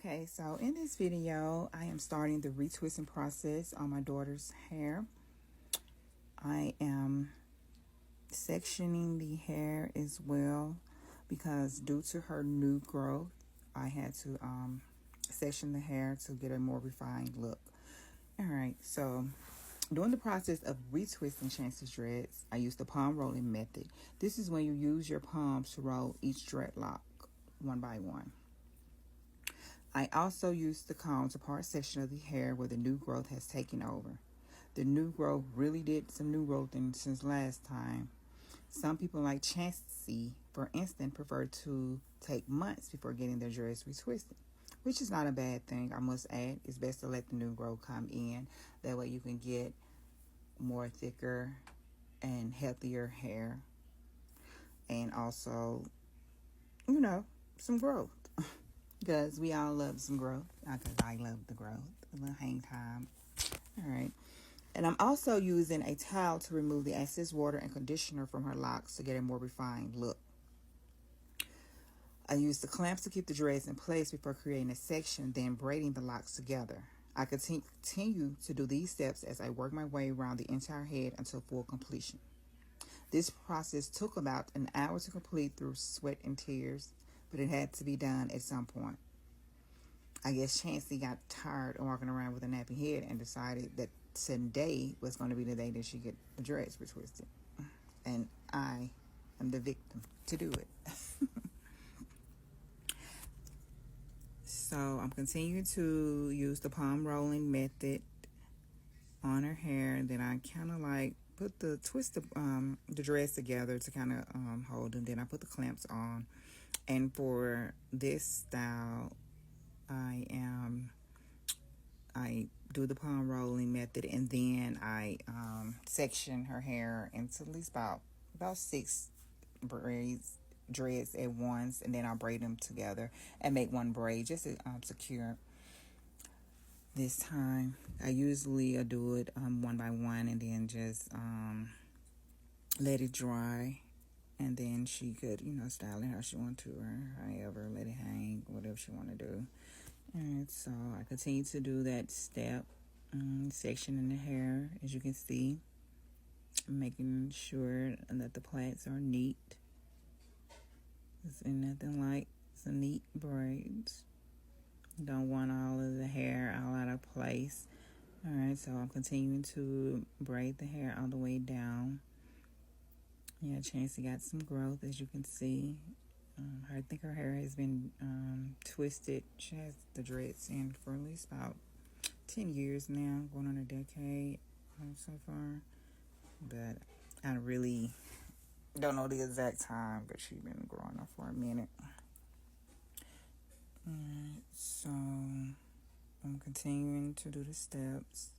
Okay, so in this video, I am starting the retwisting process on my daughter's hair. I am sectioning the hair as well because due to her new growth, I had to section the hair to get a more refined look. All right, so during the process of retwisting Chance's dreads, I used the palm rolling method. This is when you use your palms to roll each dreadlock one by one. I also used the comb to part section of the hair where the new growth has taken over. The new growth really did some new growthing since last time. Some people like Chancey, for instance, prefer to take months before getting their dreads retwisted, which is not a bad thing. I must add, it's best to let the new growth come in. That way you can get more thicker and healthier hair, and also, some growth. Because we all love some growth. Because I love the growth. A little hang time. All right. And I'm also using a towel to remove the excess water and conditioner from her locks to get a more refined look. I used the clamps to keep the dreads in place before creating a section, then braiding the locks together. I continue to do these steps as I work my way around the entire head until full completion. This process took about an hour to complete through sweat and tears, but it had to be done at some point. I guess Chancey got tired of walking around with a nappy head and decided that today was going to be the day that she get the dreads retwisted. And I am the victim to do it. So I'm continuing to use the palm rolling method on her hair, and then I kind of like twist the dreads together to kind of hold them. Then I put the clamps on. And for this style, I do the palm rolling method, and then I section her hair into at least about 6 dreads at once, and then I'll braid them together and make one braid just to secure. This time, I usually do it one by one, and then just let it dry. And then she could, style it how she want to, or however, let it hang, whatever she want to do. And so I continue to do that step, section in the hair, as you can see, making sure that the plaits are neat. It's nothing like some neat braids. Don't want all of the hair all out of place. All right, so I'm continuing to braid the hair all the way down. Yeah, Chancey got some growth, as you can see. I think her hair has been twisted. She has the dreads in for at least about 10 years now, going on a decade so far. But I really don't know the exact time, but she's been growing up for a minute. Alright, so I'm continuing to do the steps,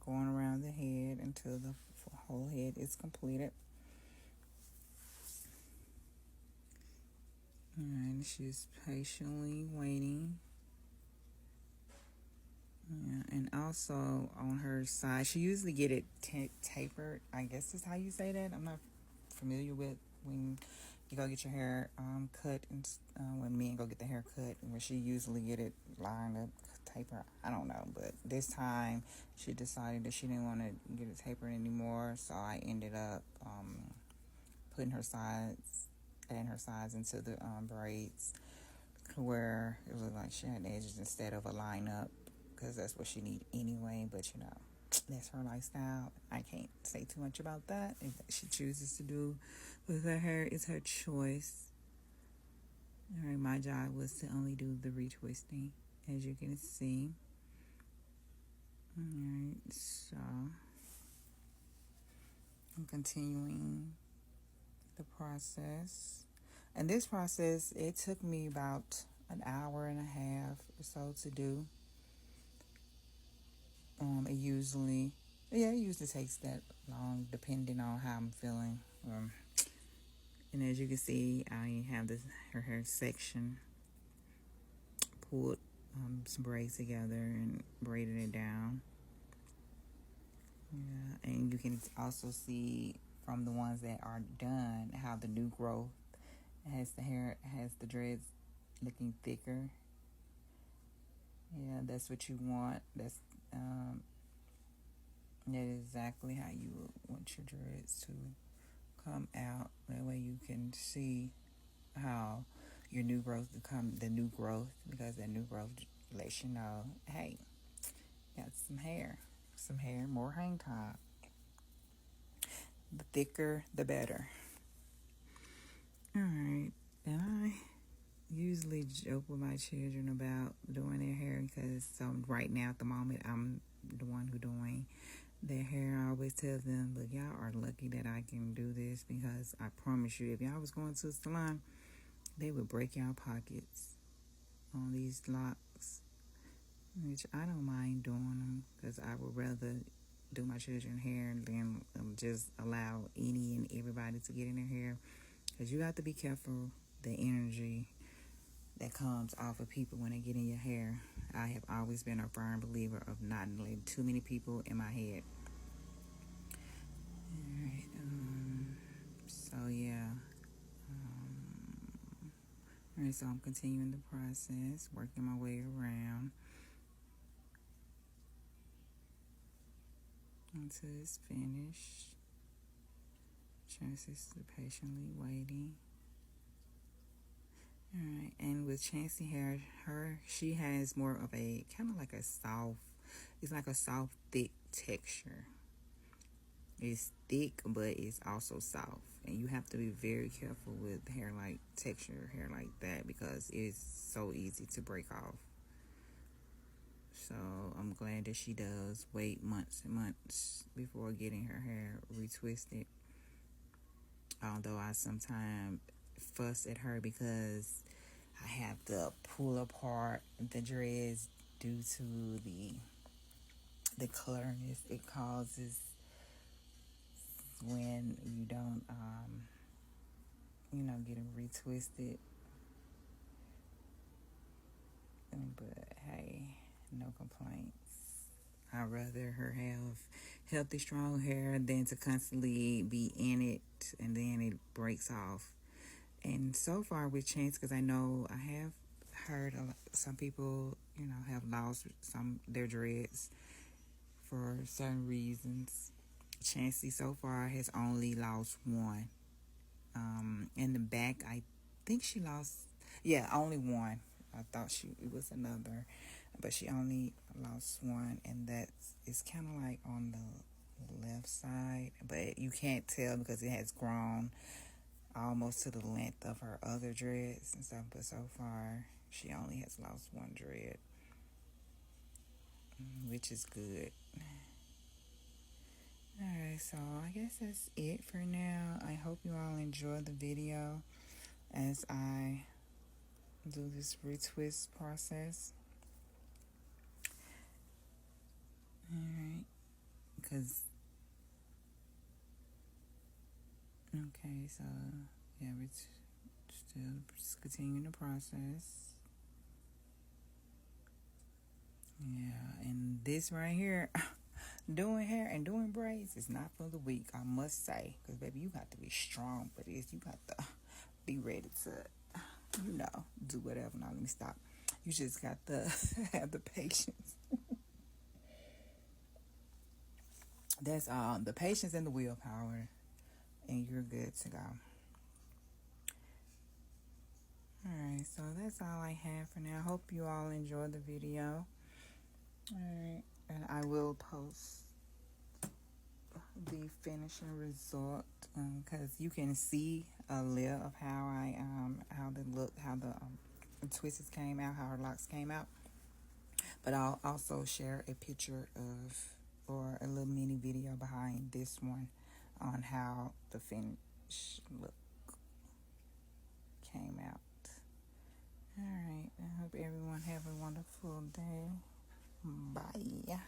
going around the head until the whole head is completed. And she's patiently waiting. Yeah, and also on her side, she usually get it tapered. I guess is how you say that. I'm not familiar with when you go get your hair cut, and when men go get their hair cut, where she usually get it lined up, taper. I don't know, but this time she decided that she didn't want to get it tapered anymore, so I ended up putting her sides into the braids, where it looked like she had edges instead of a line up, because that's what she need anyway. But that's her lifestyle. I can't say too much about that. If she chooses to do with her hair, it's her choice. All right, my job was to only do the retwisting, as you can see. All right, so I'm continuing the process. And this process, it took me about an hour and a half or so to do. It usually takes that long, depending on how I'm feeling. And as you can see, I have her hair section, pulled some braids together and braided it down. Yeah, and you can also see from the ones that are done how the new growth has the dreads looking thicker. Yeah, that's what you want. That is exactly how you would want your dreads to come out. That way you can see how your new growth become the new growth, because that new growth lets you know, hey, got some hair, more hang time. The thicker, the better. All right, and I usually joke with my children about doing their hair because right now at the moment I'm the one who doing their hair. I always tell them, look, y'all are lucky that I can do this, because I promise you, if y'all was going to a salon, they would break y'all pockets on these locks, which I don't mind doing them because I would rather do my children's hair than just allow any and everybody to get in their hair, because you have to be careful the energy that comes off of people when they get in your hair. I have always been a firm believer of not letting too many people in my head. Alright, so yeah. Alright, so I'm continuing the process, working my way around until it's finished. Chances patiently waiting. Alright, and with Chancey hair, she has more of a kind of like a soft, it's like a soft, thick texture. It's thick, but it's also soft. And you have to be very careful with hair like that, because it's so easy to break off. So I'm glad that she does wait months and months before getting her hair retwisted. Although I sometimes fuss at her because I have to pull apart the dreads due to the clearness it causes when you don't get them retwisted. But hey, no complaints. I'd rather her have healthy, strong hair than to constantly be in it and then it breaks off. And so far with Chance, because I know I have heard some people, have lost their dreads for certain reasons. Chancey so far has only lost one. In the back, I think she lost, only one. I thought it was another, but she only lost one, and it's kind of like on the left side, but you can't tell because it has grown almost to the length of her other dreads and stuff. But so far, she only has lost one dread, which is good. Alright, so I guess that's it for now. I hope you all enjoy the video as I do this retwist process. Alright, okay, so yeah, we're still continuing the process. Yeah, and this right here, doing hair and doing braids is not for the weak, I must say. Because, baby, you got to be strong for this. You got to be ready to, do whatever. Now, let me stop. You just got to have the patience. That's all. The patience and the willpower. And you're good to go. Alright, so that's all I have for now. Hope you all enjoyed the video. Alright, and I will post the finishing result, because you can see a layer of how the twists came out, how her locks came out. But I'll also share a picture or a little mini video behind this one on how the finish look came out. Alright, I hope everyone have a wonderful day. Bye.